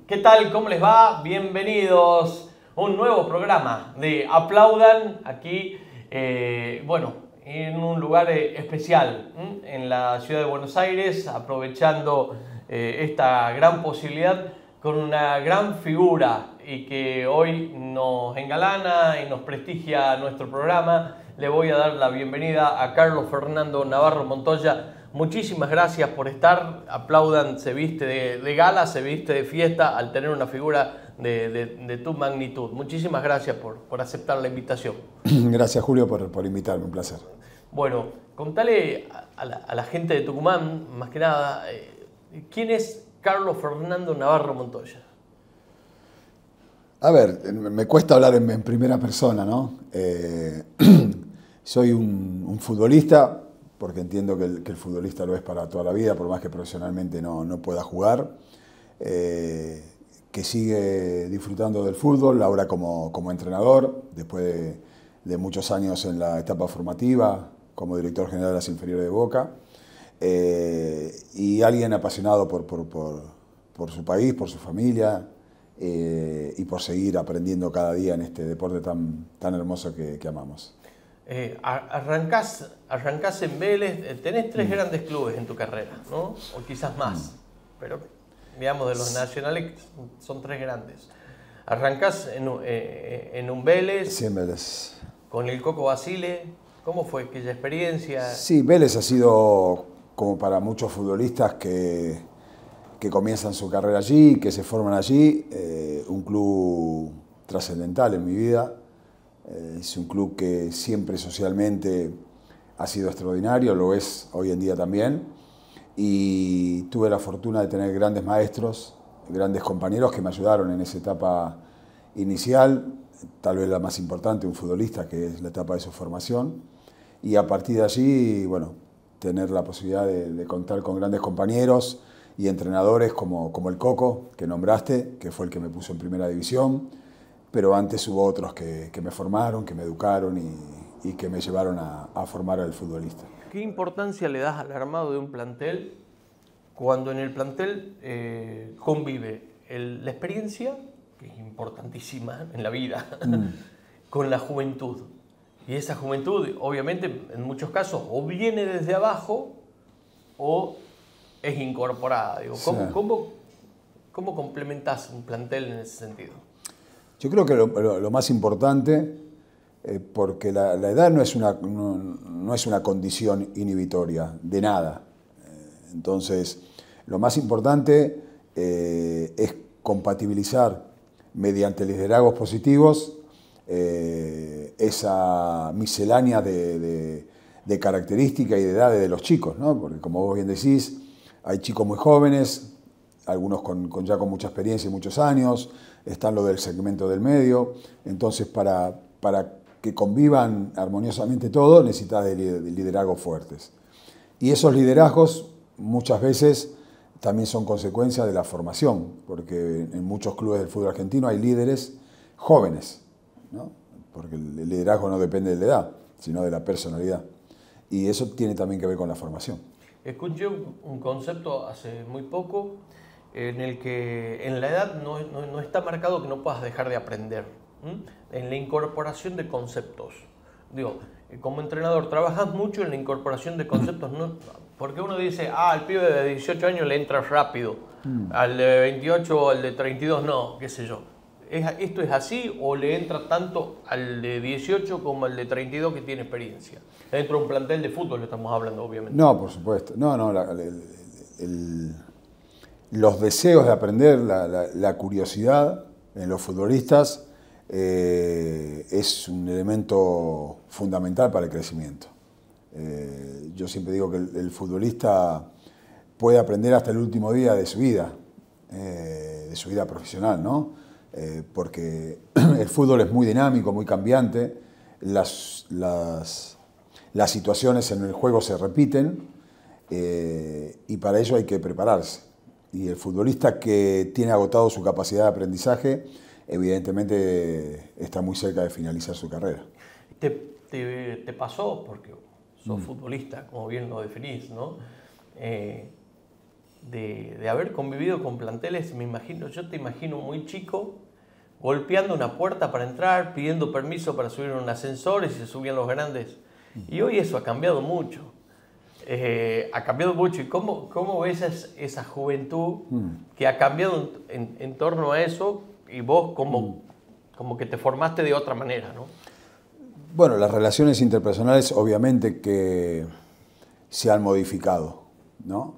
¿Qué tal? ¿Cómo les va? Bienvenidos a un nuevo programa de Aplaudan aquí, en un lugar especial, en la ciudad de Buenos Aires, aprovechando esta gran posibilidad con una gran figura y que hoy nos engalana y nos prestigia nuestro programa. Le voy a dar la bienvenida a Carlos Fernando Navarro Montoya. Muchísimas gracias por estar. Aplaudan, se viste de gala, se viste de fiesta al tener una figura de tu magnitud. Muchísimas gracias por aceptar la invitación. Gracias, Julio, por invitarme, un placer. Bueno, contale a la gente de Tucumán, más que nada, ¿quién es Carlos Fernando Navarro Montoya? A ver, me cuesta hablar en primera persona, ¿no? Soy un futbolista, porque entiendo que el futbolista lo es para toda la vida, por más que profesionalmente no pueda jugar, que sigue disfrutando del fútbol, ahora como entrenador, después de muchos años en la etapa formativa, como director general de las inferiores de Boca, y alguien apasionado por su país, por su familia, y por seguir aprendiendo cada día en este deporte tan hermoso que amamos. Arrancás en Vélez, tenés tres grandes clubes en tu carrera, ¿no? O quizás más, pero digamos de los nacionales son tres grandes. Arrancás en un Vélez, Sí, en Vélez. con el Coco Basile. ¿Cómo fue aquella experiencia? Sí, Vélez ha sido, como para muchos futbolistas que comienzan su carrera allí, que se forman allí, un club trascendental en mi vida. Es un club que siempre socialmente ha sido extraordinario, lo es hoy en día también. Y tuve la fortuna de tener grandes maestros, grandes compañeros que me ayudaron en esa etapa inicial, tal vez la más importante, un futbolista, que es la etapa de su formación. Y a partir de allí, bueno, tener la posibilidad de contar con grandes compañeros y entrenadores como el Coco, que nombraste, que fue el que me puso en primera división, pero antes hubo otros que me formaron, que me educaron y que me llevaron a formar al futbolista. ¿Qué importancia le das al armado de un plantel cuando en el plantel convive la experiencia, que es importantísima en la vida, con la juventud? Y esa juventud, obviamente, en muchos casos, o viene desde abajo o es incorporada. Digo, Sí. ¿Cómo complementás un plantel en ese sentido? Yo creo que lo más importante, porque la edad no es una condición inhibitoria de nada. Entonces, lo más importante es compatibilizar mediante liderazgos positivos esa miscelánea de características y de edades de los chicos, ¿no? Porque como vos bien decís, hay chicos muy jóvenes, algunos ya con mucha experiencia y muchos años, están los del segmento del medio. Entonces, para que convivan armoniosamente todos, necesitas de liderazgos fuertes. Y esos liderazgos muchas veces también son consecuencia de la formación, porque en muchos clubes del fútbol argentino hay líderes jóvenes, ¿no? Porque el liderazgo no depende de la edad, sino de la personalidad. Y eso tiene también que ver con la formación. Escuché un concepto hace muy poco en el que en la edad no está marcado que no puedas dejar de aprender. En la incorporación de conceptos. Digo, como entrenador, trabajas mucho en la incorporación de conceptos, ¿no? Porque uno dice, al pibe de 18 años le entra rápido, al de 28 o al de 32 no, qué sé yo. ¿Esto es así o le entra tanto al de 18 como al de 32 que tiene experiencia? Dentro de un plantel de fútbol estamos hablando, obviamente. No, por supuesto. No, los deseos de aprender, la curiosidad en los futbolistas es un elemento fundamental para el crecimiento. Yo siempre digo que el futbolista puede aprender hasta el último día de su vida profesional, ¿no? Porque el fútbol es muy dinámico, muy cambiante, las situaciones en el juego se repiten y para ello hay que prepararse. Y el futbolista que tiene agotado su capacidad de aprendizaje, evidentemente está muy cerca de finalizar su carrera. ¿Te pasó, porque sos futbolista, como bien lo definís, ¿no? de haber convivido con planteles, yo te imagino muy chico, golpeando una puerta para entrar, pidiendo permiso para subir en un ascensor y se subían los grandes. Y hoy eso ha cambiado mucho. Ha cambiado mucho. ¿Y cómo ves esa juventud que ha cambiado en torno a eso y vos como que te formaste de otra manera, ¿no? Bueno, las relaciones interpersonales obviamente que se han modificado, ¿no?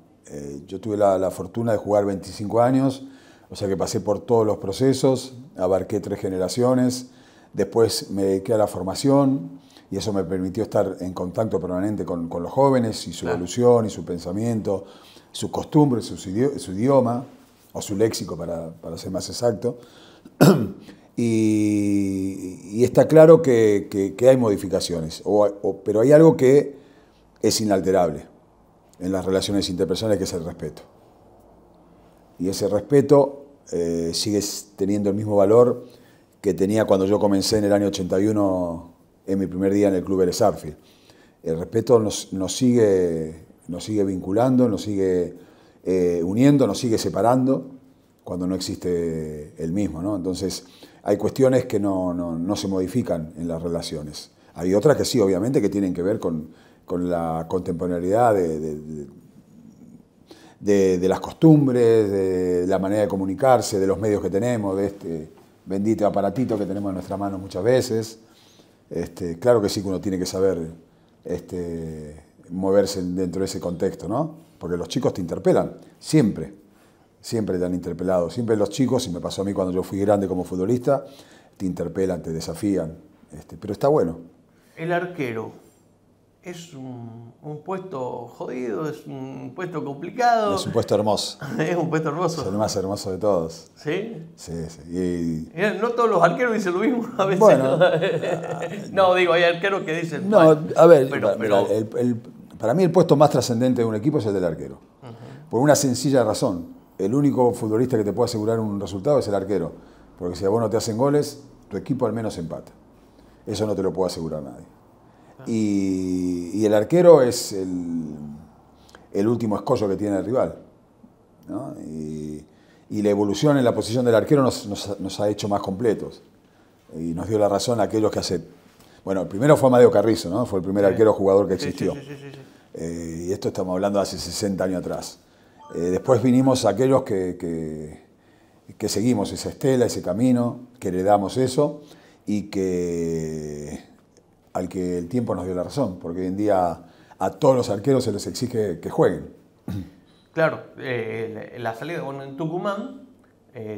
Yo tuve la fortuna de jugar 25 años, o sea que pasé por todos los procesos, abarqué 3 generaciones, después me dediqué a la formación y eso me permitió estar en contacto permanente con los jóvenes y su evolución y su pensamiento, sus costumbres, su idioma, o su léxico para ser más exacto. Y está claro que hay modificaciones, pero hay algo que es inalterable en las relaciones interpersonales, que es el respeto. Y ese respeto sigue teniendo el mismo valor que tenía cuando yo comencé en el año 81, en mi primer día en el Club Vélez Sarsfield. El respeto nos sigue vinculando, nos sigue uniendo, nos sigue separando cuando no existe el mismo, ¿no? Entonces, hay cuestiones que no se modifican en las relaciones. Hay otras que sí, obviamente, que tienen que ver con la contemporaneidad de las costumbres, de la manera de comunicarse, de los medios que tenemos, de este bendito aparatito que tenemos en nuestra mano muchas veces. Claro que sí que uno tiene que saber moverse dentro de ese contexto, ¿no? Porque los chicos te interpelan, siempre te han interpelado. Siempre los chicos, y me pasó a mí cuando yo fui grande como futbolista, te interpelan, te desafían, pero está bueno. El arquero es un puesto jodido, es un puesto complicado. Es un puesto hermoso. Es un puesto hermoso. Es el más hermoso de todos. ¿Sí? Sí, sí. No todos los arqueros dicen lo mismo a veces. Bueno, no, digo, hay arqueros que dicen... No, a ver, pero... para mí el puesto más trascendente de un equipo es el del arquero. Por una sencilla razón. El único futbolista que te puede asegurar un resultado es el arquero. Porque si a vos no te hacen goles, tu equipo al menos empata. Eso no te lo puede asegurar nadie. Y el arquero es el último escollo que tiene el rival, ¿no? Y la evolución en la posición del arquero nos ha hecho más completos. Y nos dio la razón a aquellos que hace... Bueno, el primero fue Amadeo Carrizo, ¿no? Fue el primer arquero jugador que existió. Sí. Y esto estamos hablando de hace 60 años atrás. Después vinimos aquellos que seguimos esa estela, ese camino, que heredamos eso y al que el tiempo nos dio la razón, porque hoy en día a todos los arqueros se les exige que jueguen. Claro, la salida, bueno, en Tucumán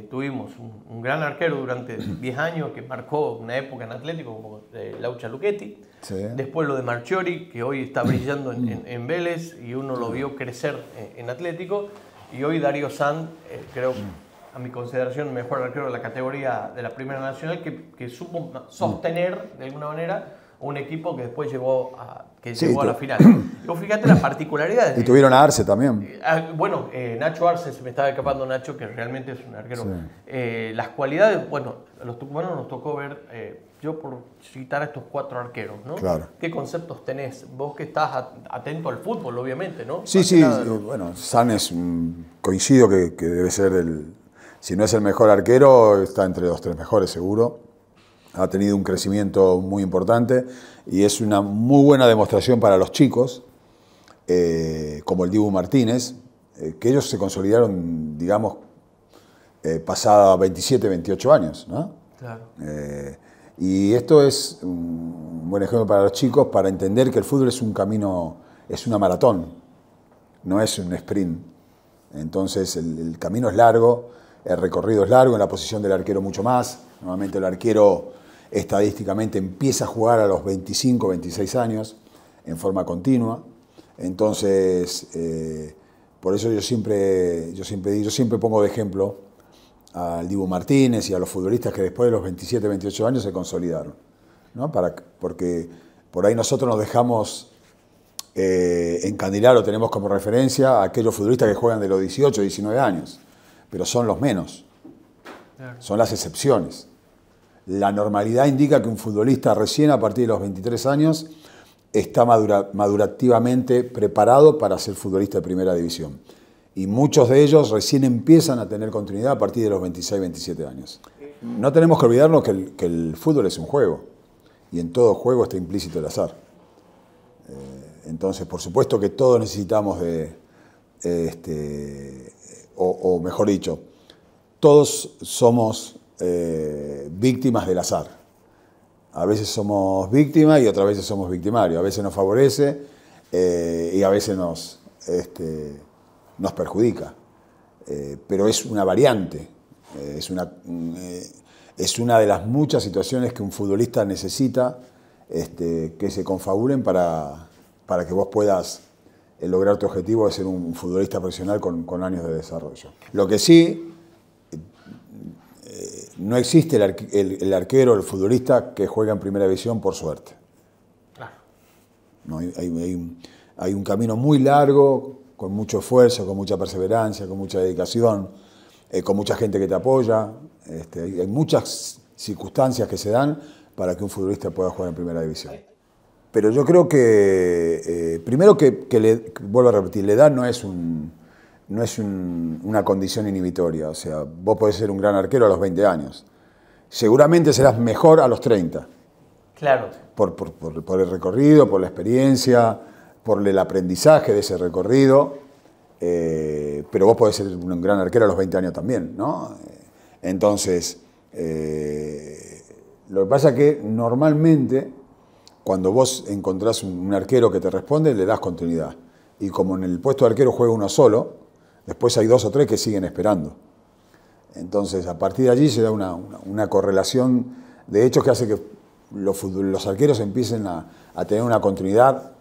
tuvimos un gran arquero durante 10 años que marcó una época en Atlético como Laucha Luchetti. Sí. Después lo de Marchiori, que hoy está brillando en Vélez y uno lo vio crecer en Atlético. Y hoy Darío Sanz, creo, a mi consideración, el mejor arquero de la categoría de la Primera Nacional, que supo sostener de alguna manera un equipo que después llegó a la final. Y fíjate las particularidades. Y tuvieron a Arce también. Bueno, Nacho Arce, se me estaba escapando Nacho, que realmente es un arquero. Sí. Las cualidades, bueno, a los tucumanos nos tocó ver, yo por citar a estos 4 arqueros, ¿no? Claro. ¿Qué conceptos tenés? Vos que estás atento al fútbol, obviamente, ¿no? Sí, sí. Bueno, San es coincido que debe ser si no es el mejor arquero, está entre los 3 mejores seguro. Ha tenido un crecimiento muy importante y es una muy buena demostración para los chicos, como el Dibu Martínez, que ellos se consolidaron, digamos, pasada 27, 28 años, ¿no? Claro. Y esto es un buen ejemplo para los chicos para entender que el fútbol es un camino, es una maratón, no es un sprint. Entonces el camino es largo, el recorrido es largo, en la posición del arquero mucho más. Normalmente el arquero estadísticamente empieza a jugar a los 25, 26 años en forma continua. Entonces, por eso yo siempre pongo de ejemplo al Dibu Martínez y a los futbolistas que después de los 27, 28 años se consolidaron, ¿no? Porque por ahí nosotros nos dejamos encandilar o tenemos como referencia a aquellos futbolistas que juegan de los 18, 19 años, pero son los menos, son las excepciones. La normalidad indica que un futbolista recién a partir de los 23 años está madurativamente preparado para ser futbolista de primera división. Y muchos de ellos recién empiezan a tener continuidad a partir de los 26, 27 años. No tenemos que olvidarnos que el fútbol es un juego. Y en todo juego está implícito el azar. Entonces, por supuesto que todos necesitamos o mejor dicho, todos somos víctimas del azar. A veces somos víctimas y otras veces somos victimarios. A veces nos favorece y a veces nos perjudica. Pero es una variante. Es una de las muchas situaciones que un futbolista necesita que se confabulen para que vos puedas lograr tu objetivo de ser un futbolista profesional con años de desarrollo. Lo que sí, no existe el arquero, el futbolista que juega en primera división por suerte. Claro. No, hay un camino muy largo, con mucho esfuerzo, con mucha perseverancia, con mucha dedicación, con mucha gente que te apoya. Hay muchas circunstancias que se dan para que un futbolista pueda jugar en primera división. Pero yo creo que, primero vuelvo a repetir, la edad no es una condición inhibitoria. O sea, vos podés ser un gran arquero a los 20 años. Seguramente serás mejor a los 30. Claro. Por el recorrido, por la experiencia, por el aprendizaje de ese recorrido. Pero vos podés ser un gran arquero a los 20 años también, ¿no? Entonces, lo que pasa es que normalmente, cuando vos encontrás un arquero que te responde, le das continuidad. Y como en el puesto de arquero juega uno solo, después hay 2 o 3 que siguen esperando. Entonces, a partir de allí se da una correlación de hechos que hace que los arqueros empiecen a tener una continuidad,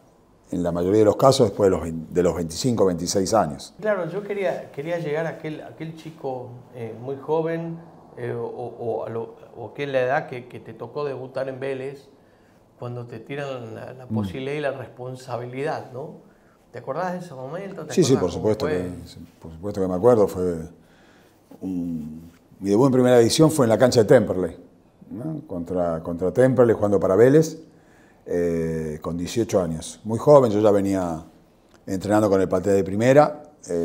en la mayoría de los casos, después de los 25 o 26 años. Claro, yo quería llegar a aquel chico muy joven, o que en la edad que te tocó debutar en Vélez, cuando te tiran la posibilidad y la responsabilidad, ¿no? ¿Te acordás de ese momento? Sí, por supuesto que me acuerdo. Mi debut en primera división fue en la cancha de Temperley, ¿no? Contra Temperley, jugando para Vélez, con 18 años. Muy joven, yo ya venía entrenando con el Patea de primera,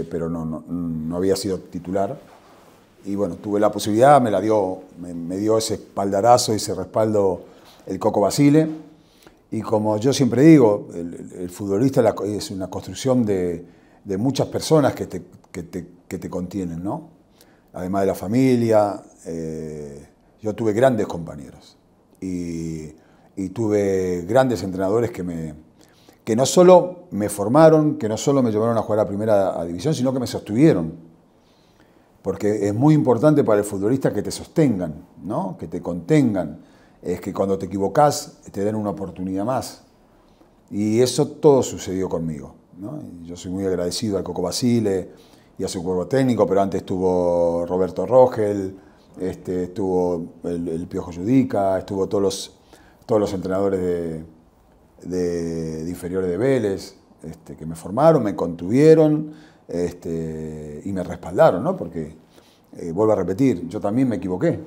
pero no había sido titular. Y bueno, tuve la posibilidad, me dio ese espaldarazo y ese respaldo el Coco Basile. Y como yo siempre digo, el futbolista es una construcción de muchas personas que te contienen, ¿no? Además de la familia, yo tuve grandes compañeros y tuve grandes entrenadores que no solo me formaron, que no solo me llevaron a jugar a primera división, sino que me sostuvieron. Porque es muy importante para el futbolista que te sostengan, ¿no? Que te contengan. Es que cuando te equivocás te den una oportunidad más. Y eso todo sucedió conmigo, ¿no? Yo soy muy agradecido al Coco Basile y a su cuerpo técnico, pero antes estuvo Roberto Rogel, estuvo el Piojo Judica, estuvo todos los entrenadores de inferiores de Vélez, que me formaron, me contuvieron y me respaldaron, ¿no? Porque, vuelvo a repetir, yo también me equivoqué.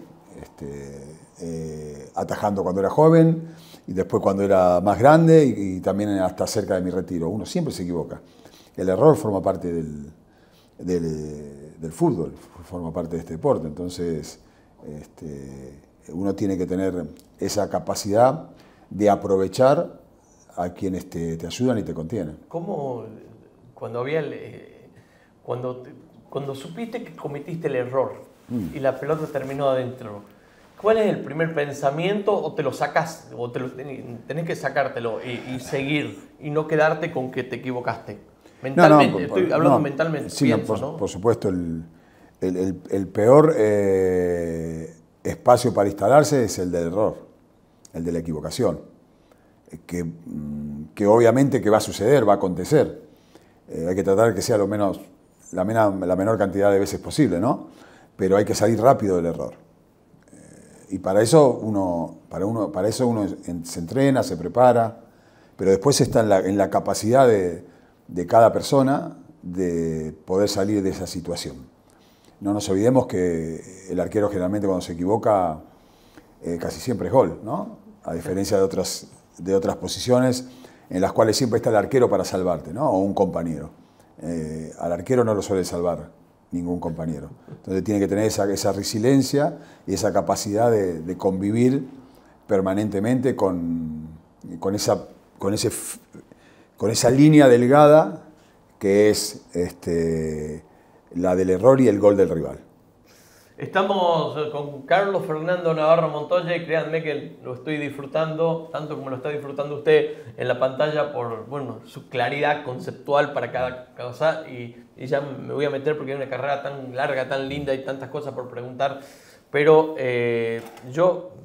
Atajando cuando era joven y después cuando era más grande y también hasta cerca de mi retiro. Uno siempre se equivoca. El error forma parte del fútbol, forma parte de este deporte. Entonces, uno tiene que tener esa capacidad de aprovechar a quienes te ayudan y te contienen. ¿Cómo, cuando supiste que cometiste el error y la pelota terminó adentro, cuál es el primer pensamiento, o te lo sacas, o tenés que sacártelo y seguir y no quedarte con que te equivocaste? Mentalmente, estoy hablando mentalmente. Sí, por supuesto, el peor espacio para instalarse es el del error, el de la equivocación, que obviamente que va a suceder, va a acontecer. Hay que tratar que sea la menor cantidad de veces posible, ¿no? Pero hay que salir rápido del error. Y para eso uno se entrena, se prepara, pero después está en la capacidad de cada persona de poder salir de esa situación. No nos olvidemos que el arquero generalmente cuando se equivoca casi siempre es gol, ¿no? A diferencia de otras posiciones en las cuales siempre está el arquero para salvarte, ¿no? O un compañero. al arquero no lo suele salvar ningún compañero. Entonces tiene que tener esa resiliencia y esa capacidad de convivir permanentemente con esa línea delgada que es la del error y el gol del rival. Estamos con Carlos Fernando Navarro Montoya y créanme que lo estoy disfrutando, tanto como lo está disfrutando usted en la pantalla, por su claridad conceptual para cada cosa. Y ya me voy a meter porque hay una carrera tan larga, tan linda y tantas cosas por preguntar. Pero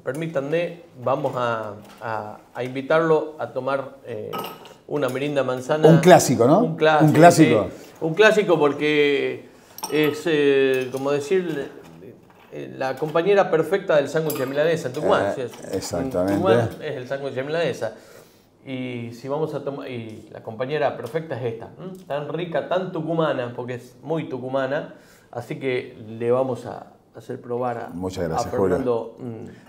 permítanme, vamos a invitarlo a tomar una merinda manzana. Un clásico, ¿no? Un clásico. Sí, un clásico porque es, como decir, la compañera perfecta del sándwich de milanesa en Tucumán. ¿Sí? Exactamente. En Tucumán es el sándwich de milanesa. Y si vamos a tomar, y la compañera perfecta es esta, tan rica, tan tucumana, porque es muy tucumana. Así que le vamos a hacer probar a, muchas gracias, a Fernando.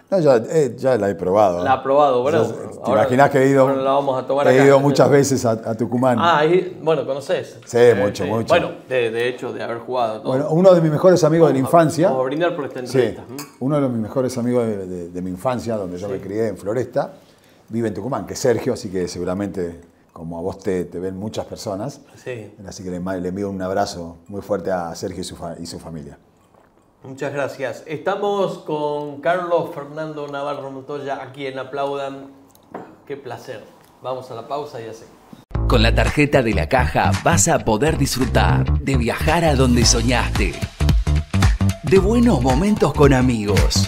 No, ya la he probado. La ha probado, ¿verdad? ¿Te imaginas que he ido, la vamos a tomar he ido muchas veces a Tucumán? Bueno, ¿conocés? Sí, mucho. Bueno, de hecho, de haber jugado. Todo. Bueno, uno de mis mejores amigos de la infancia. Vamos a brindar por esta entrevista. Sí, uno de mis mejores amigos de mi infancia, donde yo me crié en Floresta, vive en Tucumán, que es Sergio, así que seguramente, como a vos te ven muchas personas. Sí. Así que le envío un abrazo muy fuerte a Sergio y su familia. Muchas gracias. Estamos con Carlos Fernando Navarro Montoya aquí en Aplaudan. Qué placer. Vamos a la pausa y ya sé. Con la tarjeta de la Caja vas a poder disfrutar de viajar a donde soñaste, de buenos momentos con amigos,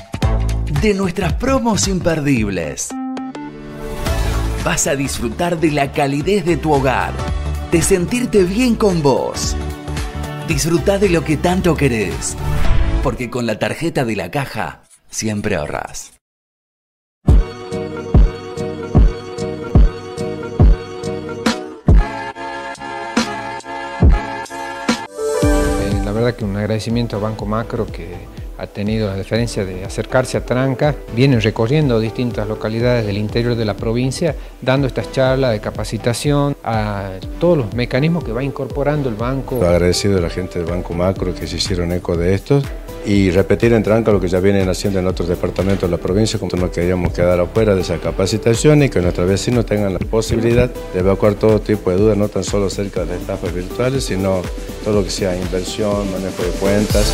de nuestras promos imperdibles. Vas a disfrutar de la calidez de tu hogar, de sentirte bien con vos. Disfruta de lo que tanto querés. Porque con la tarjeta de la Caja siempre ahorrás. La verdad que un agradecimiento a Banco Macro que ha tenido la deferencia de acercarse a Tranca, vienen recorriendo distintas localidades del interior de la provincia, dando estas charlas de capacitación a todos los mecanismos que va incorporando el banco. Agradecido a la gente del Banco Macro que se hicieron eco de esto y repetir en Tranca lo que ya vienen haciendo en otros departamentos de la provincia, como no queríamos quedar afuera de esa capacitación y que nuestros vecinos tengan la posibilidad de evacuar todo tipo de dudas, no tan solo acerca de las estafas virtuales, sino todo lo que sea inversión, manejo de cuentas.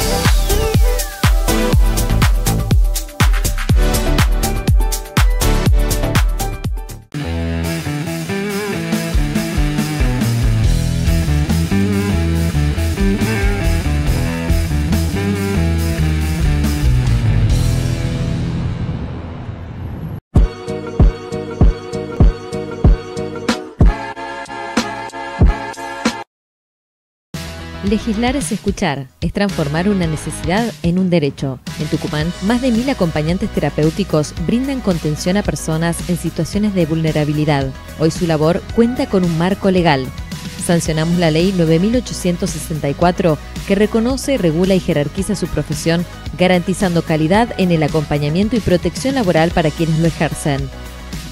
Legislar es escuchar, es transformar una necesidad en un derecho. En Tucumán, más de 1000 acompañantes terapéuticos brindan contención a personas en situaciones de vulnerabilidad. Hoy su labor cuenta con un marco legal. Sancionamos la Ley 9.864, que reconoce, regula y jerarquiza su profesión, garantizando calidad en el acompañamiento y protección laboral para quienes lo ejercen.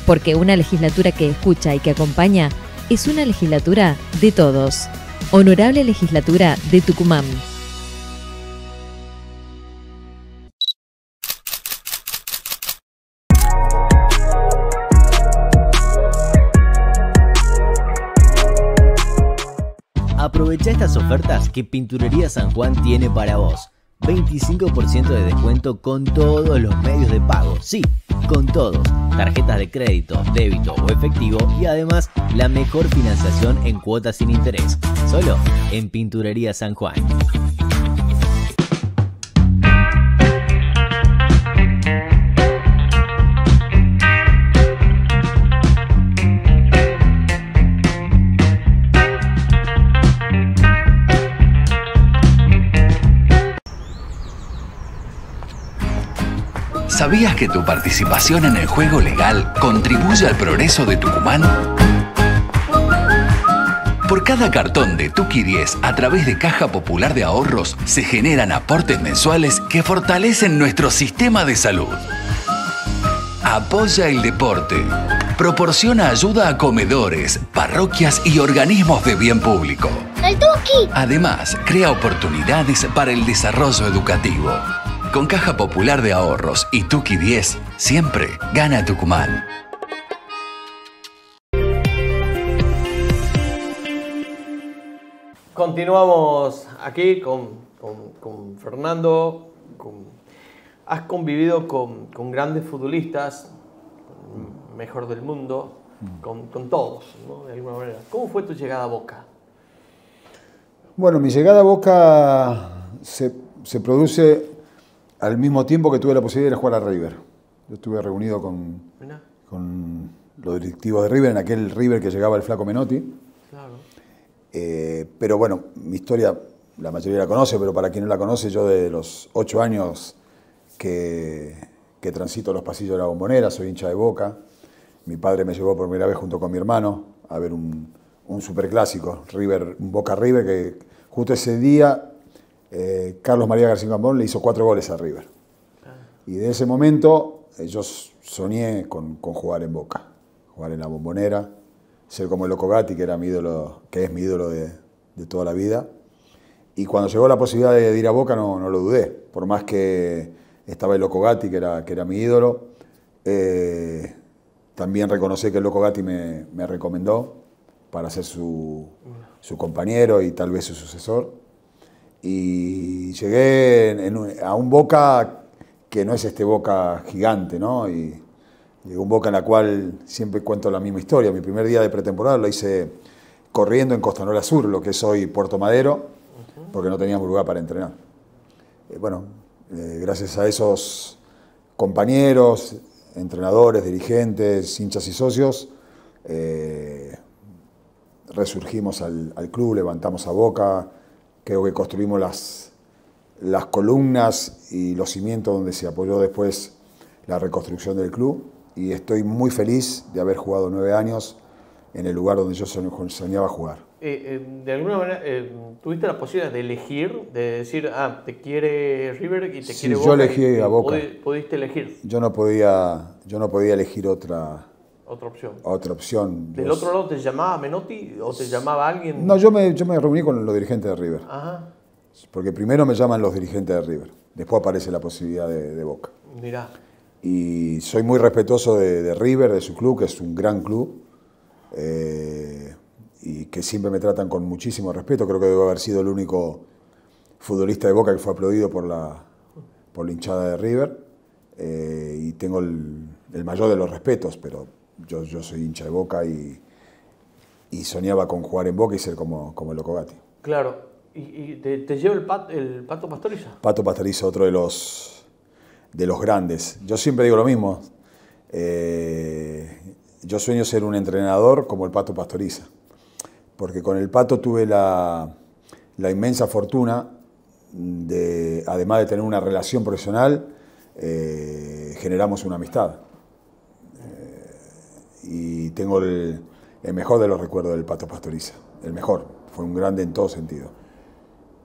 Porque una legislatura que escucha y que acompaña es una legislatura de todos. Honorable Legislatura de Tucumán. Aprovecha estas ofertas que Pinturería San Juan tiene para vos. 25% de descuento con todos los medios de pago. Sí, con todos. Tarjetas de crédito, débito o efectivo y además la mejor financiación en cuotas sin interés. Solo en Pinturería San Juan. ¿Sabías que tu participación en el juego legal contribuye al progreso de Tucumán? Por cada cartón de Tuki 10 a través de Caja Popular de Ahorros se generan aportes mensuales que fortalecen nuestro sistema de salud. Apoya el deporte. Proporciona ayuda a comedores, parroquias y organismos de bien público. No al Tuki. Además, crea oportunidades para el desarrollo educativo. Con Caja Popular de Ahorros y Tuki 10, siempre gana Tucumán. Continuamos aquí con Fernando. Has convivido con grandes futbolistas, con el mejor del mundo, con todos, ¿no? De alguna manera. ¿Cómo fue tu llegada a Boca? Bueno, mi llegada a Boca se produce al mismo tiempo que tuve la posibilidad de jugar a River. Yo estuve reunido con los directivos de River, en aquel River que llegaba el Flaco Menotti. Claro. Pero bueno, mi historia la mayoría la conoce, pero para quien no la conoce, yo de los 8 años que transito los pasillos de la Bombonera, soy hincha de Boca. Mi padre me llevó por primera vez junto con mi hermano a ver un superclásico, un Boca River, que justo ese día Carlos María García Cambón le hizo 4 goles a River. Y de ese momento yo soñé con jugar en Boca, jugar en la Bombonera, ser como el Loco Gatti, que es mi ídolo de toda la vida. Y cuando llegó la posibilidad de ir a Boca no lo dudé, por más que estaba el Loco Gatti, que era mi ídolo. También reconocí que el Loco Gatti me recomendó para ser su compañero y tal vez su sucesor. Y llegué a un Boca que no es este Boca gigante, ¿no? Y llegó un Boca en la cual siempre cuento la misma historia. Mi primer día de pretemporada lo hice corriendo en Costanera Sur, lo que es hoy Puerto Madero, porque no teníamos lugar para entrenar. Gracias a esos compañeros, entrenadores, dirigentes, hinchas y socios, resurgimos al club, levantamos a Boca, creo que construimos las columnas y los cimientos donde se apoyó después la reconstrucción del club, y estoy muy feliz de haber jugado 9 años en el lugar donde yo soñaba jugar. De alguna manera, ¿tuviste la posibilidad de elegir, de decir, te quiere River y te quiere Boca? Sí, yo elegí a Boca. ¿Pudiste elegir? Yo no podía elegir otra opción. ¿Del otro lado te llamaba Menotti o te llamaba alguien? No, yo me reuní con los dirigentes de River. Ajá. Porque primero me llaman los dirigentes de River, después aparece la posibilidad de Boca. Mirá. Y soy muy respetuoso de River, de su club, que es un gran club, y que siempre me tratan con muchísimo respeto. Creo que debo haber sido el único futbolista de Boca que fue aplaudido por la hinchada de River, y tengo el mayor de los respetos, pero yo soy hincha de Boca y soñaba con jugar en Boca y ser como el Loco Gatti. Claro. ¿Y te lleva el Pato Pastoriza? Pato Pastoriza, otro de los grandes. Yo siempre digo lo mismo. Yo sueño ser un entrenador como el Pato Pastoriza, porque con el Pato tuve la inmensa fortuna de, además de tener una relación profesional, generamos una amistad. Y tengo el mejor de los recuerdos del Pato Pastoriza, el mejor. Fue un grande en todo sentido.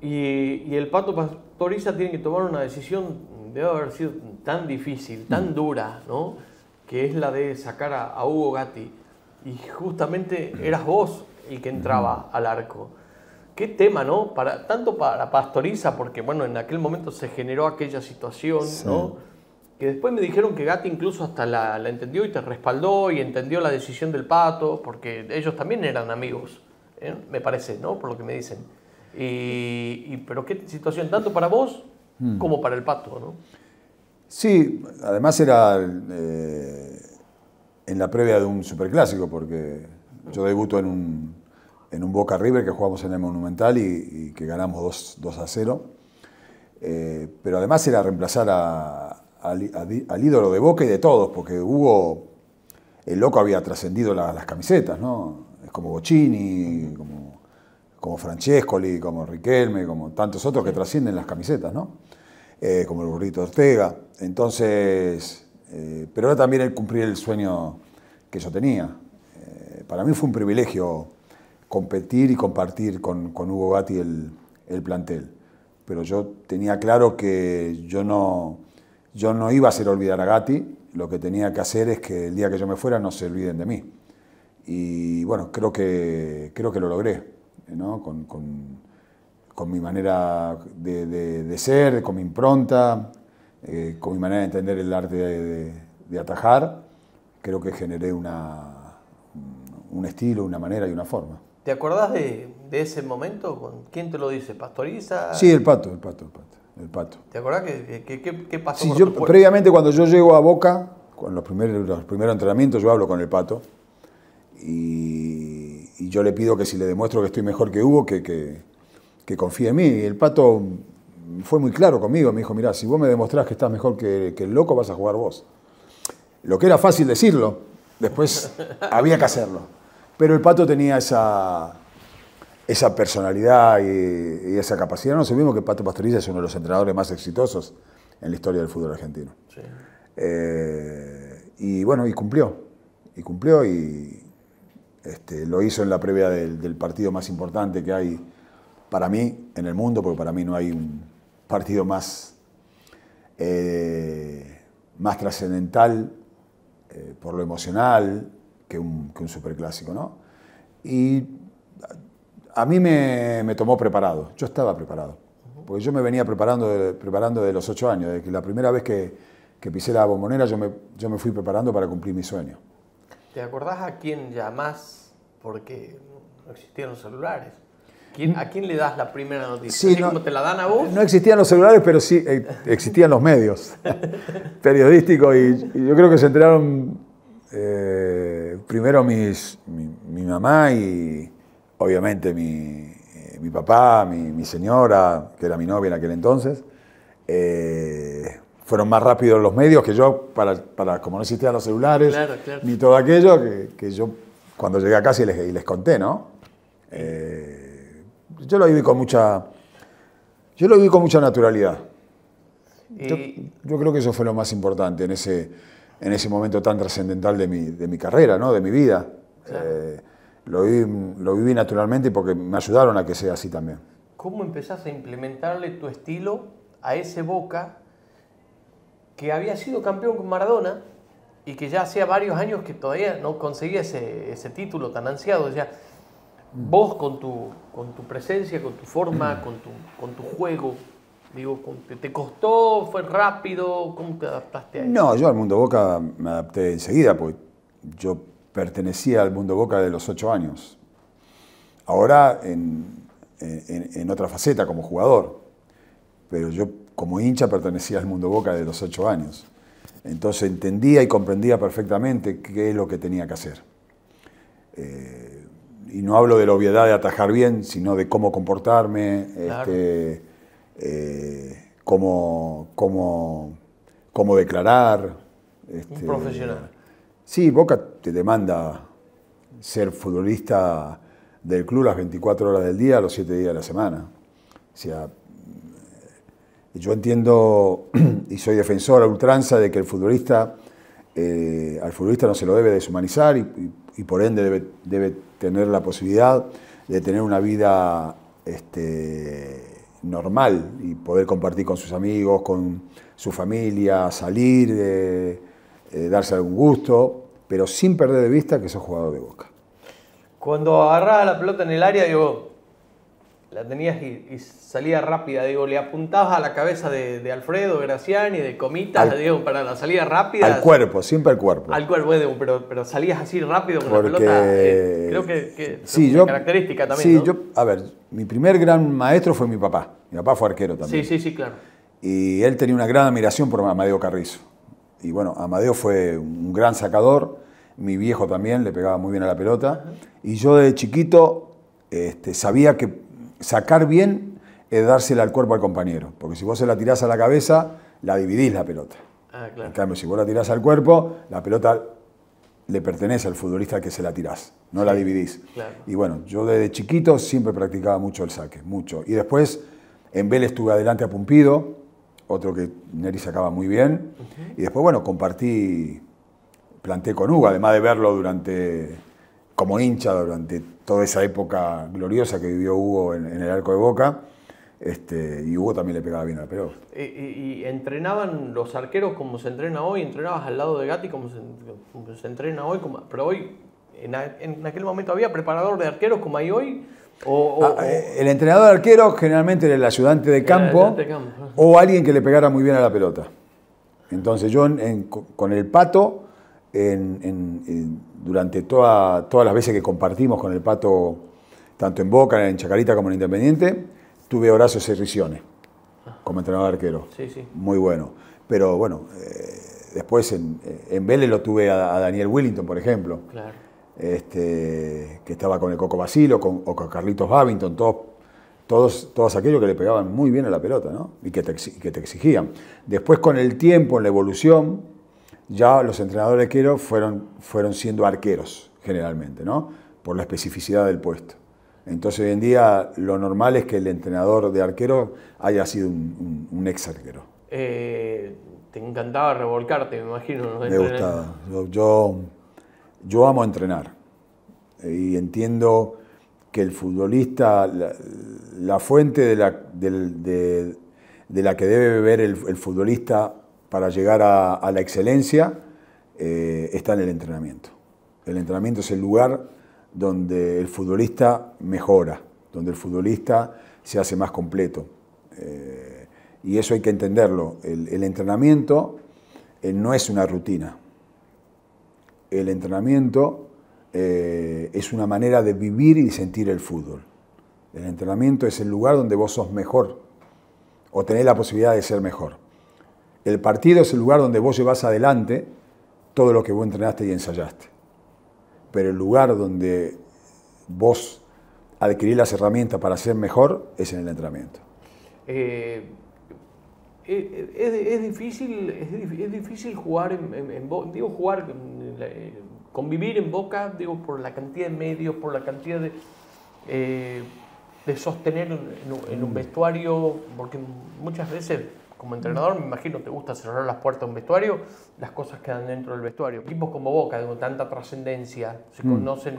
Y el Pato Pastoriza tiene que tomar una decisión, debe haber sido tan difícil, tan dura, ¿no? Que es la de sacar a Hugo Gatti. Y justamente eras vos el que entraba al arco. Qué tema, ¿no? Tanto para Pastoriza, porque bueno, en aquel momento se generó aquella situación, sí, ¿no? Que después me dijeron que Gatti incluso hasta la entendió y te respaldó y entendió la decisión del Pato, porque ellos también eran amigos, me parece, ¿no? Por lo que me dicen. Pero qué situación, tanto para vos como para el Pato, ¿no? Sí, además era en la previa de un superclásico, porque yo debuto en un Boca River que jugamos en el Monumental y que ganamos 2-0. Pero además era reemplazar al ídolo de Boca y de todos, porque Hugo, el Loco, había trascendido las camisetas, ¿no? Es como Bocini, como Francescoli, como Riquelme, como tantos otros que trascienden las camisetas, ¿no? Como el Burrito Ortega. Entonces, pero era también el cumplir el sueño que yo tenía. Para mí fue un privilegio competir y compartir con Hugo Gatti el plantel. Pero yo tenía claro que yo no iba a hacer olvidar a Gatti. Lo que tenía que hacer es que el día que yo me fuera no se olviden de mí. Y bueno, creo que lo logré. ¿no? Con mi manera de ser, con mi impronta, con mi manera de entender el arte de atajar. Creo que generé un estilo, una manera y una forma. ¿Te acordás de ese momento? ¿Quién te lo dice? ¿Pastoriza? Sí, el Pato. ¿Te acordás qué pasó? Sí, previamente cuando yo llego a Boca, con los primeros entrenamientos, yo hablo con el Pato y yo le pido que si le demuestro que estoy mejor que Hugo, que confíe en mí. Y el Pato fue muy claro conmigo, me dijo, mirá, si vos me demostrás que estás mejor que el loco, vas a jugar vos. Lo que era fácil decirlo, después había que hacerlo. Pero el Pato tenía esa personalidad y esa capacidad. No sé, vimos que Pato Pastoriza es uno de los entrenadores más exitosos en la historia del fútbol argentino. Sí. Y bueno, y cumplió y lo hizo en la previa del partido más importante que hay para mí en el mundo, porque para mí no hay un partido más trascendental por lo emocional que un superclásico, ¿no? Y a mí me tomó preparado, yo estaba preparado, porque yo me venía preparando de los 8 años, de que la primera vez que pisé la Bombonera yo me fui preparando para cumplir mi sueño. ¿Te acordás a quién llamás? Porque no existían los celulares. ¿A quién le das la primera noticia? Sí, ¿Cómo te la dan a vos? No existían los celulares, pero sí existían los medios periodísticos y yo creo que se enteraron primero mi mamá y obviamente mi papá, mi señora, que era mi novia en aquel entonces. Fueron más rápidos los medios que yo, como no existían los celulares, claro. Ni todo aquello, que yo cuando llegué a casa y les conté, ¿no? Yo lo viví con mucha naturalidad. Yo creo que eso fue lo más importante en ese momento tan trascendental de mi carrera, ¿no? De mi vida. Claro. Lo viví naturalmente porque me ayudaron a que sea así también. ¿Cómo empezás a implementarle tu estilo a ese Boca que había sido campeón con Maradona y que ya hacía varios años que todavía no conseguía ese título tan ansiado? O sea, vos con tu presencia, con tu forma, con tu juego, digo, ¿te costó? ¿Fue rápido? ¿Cómo te adaptaste a eso? No, yo al Mundo Boca me adapté enseguida, porque yo pertenecía al Mundo Boca de los 8 años. Ahora en otra faceta como jugador, pero yo como hincha pertenecía al Mundo Boca de los 8 años. Entonces entendía y comprendía perfectamente qué es lo que tenía que hacer. Y no hablo de la obviedad de atajar bien, sino de cómo comportarme, claro. Cómo declarar. Un profesional. Sí, Boca te demanda ser futbolista del club las 24 horas del día, los 7 días de la semana. O sea, yo entiendo y soy defensor a ultranza de que al futbolista no se lo debe deshumanizar y por ende debe tener la posibilidad de tener una vida normal y poder compartir con sus amigos, con su familia, salir, darse algún gusto, pero sin perder de vista que sos jugador de Boca. Cuando agarraba la pelota en el área, digo, la tenías y salía rápida, digo, le apuntabas a la cabeza de Alfredo Graciani, de Comitas, digo, para la salida rápida. Al cuerpo, siempre al cuerpo. Al cuerpo, pero salías así rápido con la pelota. Creo que sí, es una característica también, sí, ¿no? A ver, mi primer gran maestro fue mi papá. Mi papá fue arquero también. Sí, claro. Y él tenía una gran admiración por Amadeo Carrizo. Y bueno, Amadeo fue un gran sacador. Mi viejo también le pegaba muy bien a la pelota. Uh-huh. Y yo de chiquito sabía que sacar bien es dársela al cuerpo al compañero. Porque si vos se la tirás a la cabeza, la dividís la pelota. Claro. En cambio, si vos la tirás al cuerpo, la pelota le pertenece al futbolista al que se la tirás. No la dividís. Claro. Y bueno, yo desde chiquito siempre practicaba mucho el saque. Mucho. Y después en Vélez estuve adelante a Pumpido, otro que Neri sacaba muy bien. Uh-huh. Y después, bueno, planté con Hugo, además de verlo como hincha durante toda esa época gloriosa que vivió Hugo en el arco de Boca, y Hugo también le pegaba bien a la pelota. ¿Y entrenaban los arqueros como se entrena hoy? ¿Entrenabas al lado de Gatti como se entrena hoy? Pero hoy, en aquel momento, ¿había preparador de arqueros como hay hoy? El entrenador de arquero generalmente era el ayudante de campo, o alguien que le pegara muy bien a la pelota. Entonces yo con el Pato, durante todas las veces que compartimos con el Pato, tanto en Boca, en Chacarita como en Independiente, tuve a Horacio Cerricione como entrenador de arquero. Sí, sí. Muy bueno. Pero bueno, después en Vélez lo tuve a Daniel Willington, por ejemplo. Claro. Que estaba con el Coco Basilo, o con Carlitos Babington, todos aquellos que le pegaban muy bien a la pelota, ¿no? Y que te exigían. Después, con el tiempo, en la evolución, ya los entrenadores de arqueros fueron siendo arqueros, generalmente, ¿no? Por la especificidad del puesto. Entonces, hoy en día, lo normal es que el entrenador de arquero haya sido un ex arquero. Te encantaba revolcarte, me imagino. Me gustaba. Yo amo entrenar. Y entiendo que el futbolista, la fuente de la que debe beber el futbolista para llegar a la excelencia está en el entrenamiento. El entrenamiento es el lugar donde el futbolista mejora, donde el futbolista se hace más completo. Y eso hay que entenderlo. El entrenamiento no es una rutina. El entrenamiento es una manera de vivir y sentir el fútbol. El entrenamiento es el lugar donde vos sos mejor o tenés la posibilidad de ser mejor. El partido es el lugar donde vos llevás adelante todo lo que vos entrenaste y ensayaste. Pero el lugar donde vos adquirís las herramientas para ser mejor es en el entrenamiento. Es difícil jugar convivir en Boca, digo, por la cantidad de medios, por la cantidad de sostener en un vestuario, porque muchas veces como entrenador, me imagino, te gusta cerrar las puertas de un vestuario, las cosas quedan dentro del vestuario. Equipos como Boca, con tanta trascendencia, se conocen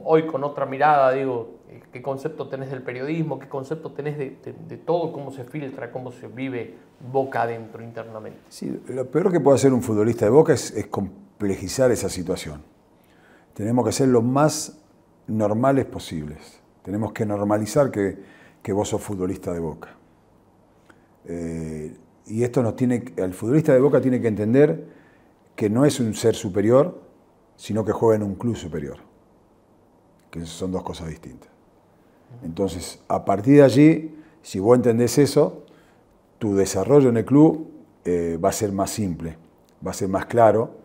hoy con otra mirada, digo, ¿qué concepto tenés del periodismo? ¿Qué concepto tenés de todo? ¿Cómo se filtra? ¿Cómo se vive Boca adentro internamente? Sí, lo peor que puede hacer un futbolista de Boca es complejizar esa situación. Tenemos que ser lo más normales posibles. Tenemos que normalizar que vos sos futbolista de Boca. Y esto el futbolista de Boca tiene que entender que no es un ser superior, sino que juega en un club superior. Que son dos cosas distintas. Entonces, a partir de allí, si vos entendés eso, tu desarrollo en el club va a ser más simple, va a ser más claro,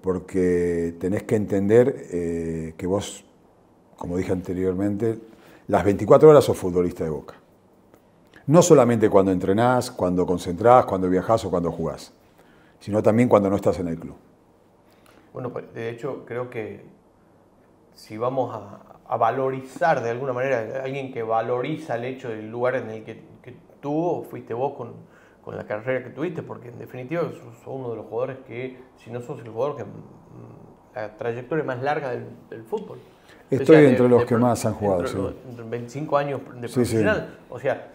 porque tenés que entender que vos, como dije anteriormente, las 24 horas sos futbolista de Boca. No solamente cuando entrenás, cuando concentrás, cuando viajás o cuando jugás, sino también cuando no estás en el club. Bueno, pues de hecho creo que si vamos a valorizar de alguna manera, alguien que valoriza el hecho del lugar en el que fuiste vos con la carrera que tuviste, porque en definitiva sos uno de los jugadores que, si no sos el jugador que la trayectoria más larga del fútbol. Estoy entre los que más han jugado. Entre 25 años de profesional. Sí. O sea,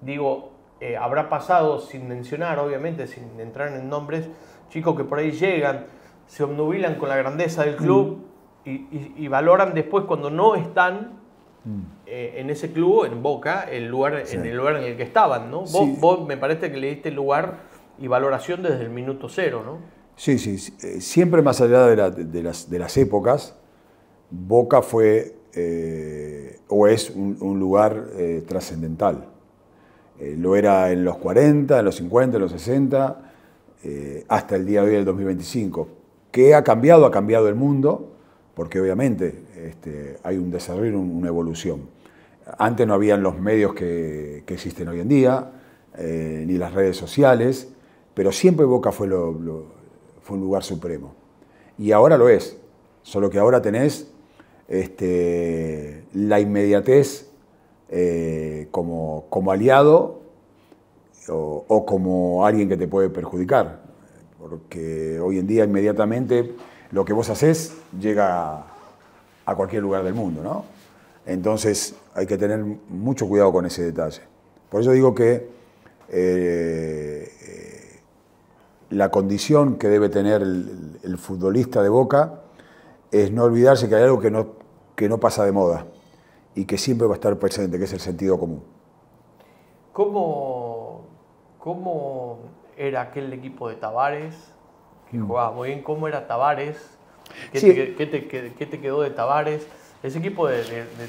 digo, habrá pasado, sin mencionar, obviamente, sin entrar en nombres, chicos que por ahí llegan, se obnubilan con la grandeza del club y valoran después cuando no están en ese club, en Boca, en el lugar en el que estaban, ¿no? Sí. Vos me parece que le diste lugar y valoración desde el minuto cero, ¿no? Sí, sí. Siempre más allá de las épocas, Boca fue o es un lugar trascendental. Lo era en los 40, en los 50, en los 60, hasta el día de hoy, el 2025. ¿Qué ha cambiado? Ha cambiado el mundo, porque obviamente hay un desarrollo, una evolución. Antes no habían los medios que existen hoy en día, ni las redes sociales, pero siempre Boca fue un lugar supremo. Y ahora lo es, solo que ahora tenés la inmediatez como aliado o como alguien que te puede perjudicar, porque hoy en día inmediatamente lo que vos hacés llega a cualquier lugar del mundo, ¿no? Entonces hay que tener mucho cuidado con ese detalle. Por eso digo que la condición que debe tener el futbolista de Boca es no olvidarse que hay algo que no pasa de moda, y que siempre va a estar presente, que es el sentido común. ¿Cómo era aquel equipo de Tavares? Que jugaba muy bien. ¿Cómo era Tavares? ¿Qué te quedó de Tavares? Ese equipo de